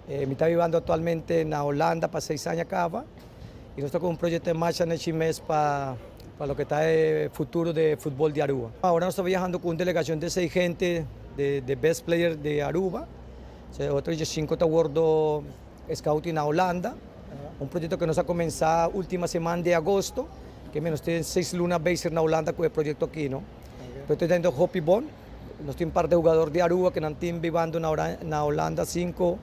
Me está viviendo actualmente en Holanda para 6 años acá y nosotros con un proyecto de marcha en el mes para lo que está el futuro de fútbol de Aruba. Ahora nos estamos viajando con una delegación de 6 gente de best players de Aruba. Nosotros 5 está guardo scouting en Holanda, un proyecto que nos ha comenzado última semana de agosto, que menos tiene 6 lunas base en Holanda con el proyecto aquí, ¿no? Pero estoy teniendo Hopi Bon, nos tiene un par de jugadores de Aruba que han viviendo en Holanda 5,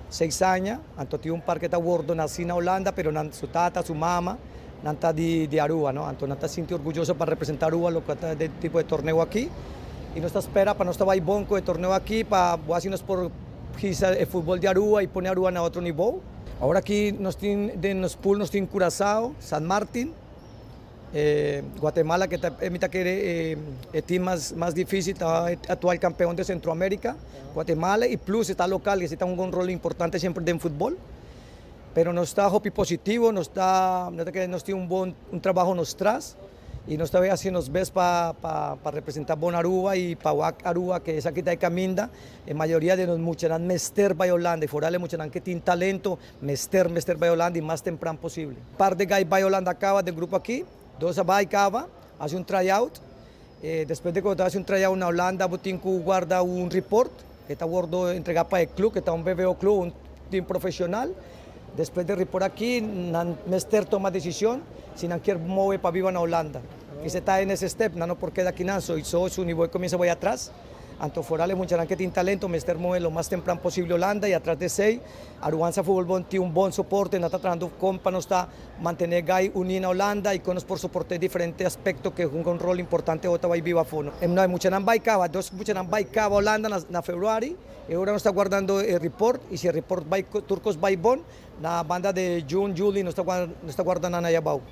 6 años, entonces un par que está gordo, nací en Holanda, pero su tata, su mamá, está de Aruba, ¿no? Entonces está sintiendo orgulloso para representar Aruba, lo que está de tipo de torneo aquí, y nos espera para no estar ahí bonco de torneo aquí, para hacernos por el fútbol de Aruba y poner Aruba a otro nivel. Ahora aquí nos tienen Curazao, San Martín, Guatemala, que emita que el team más difícil, está actual campeón de Centroamérica, Guatemala, y plus está local, que está un rol importante siempre en fútbol, pero nos está hopi positivo, nos tiene un trabajo nos tras, y nos está haciendo nos ves para representar bon Aruba y para Aruba, que es aquí de Caminda, en mayoría de los mucharán mester by Holanda, y forale mucharán que tienen talento, mester by Holanda y más temprano posible. Un par de guys by Holanda acaba del grupo aquí, 2 va y cava, hace un tryout. Después de que hace un tryout en Holanda, Butinku guarda un report, que está guardado entregado para el club, que está un BBO club, un team profesional. Después de report aquí, Mester toma decisión, si no quiere mover para viva en Holanda. Que se está en ese step, no porque de aquí nazo, y su nivel comienza voy atrás. Antoforale mucharán que tiene talento, Mester mueve lo más temprano posible Holanda y atrás de 6, Aruanza Fútbol tiene un buen soporte, no está trabajando con para no está mantener gai unida a Holanda y con nos por soporte diferentes aspectos que juega un rol importante otra vai viva fono. No hay mucharán baicaba, 2 mucharán baicaba Holanda en febrero y ahora nos está guardando el report y si el report turcos baibon, la banda de June, Julie nos está guardando en Ayabau.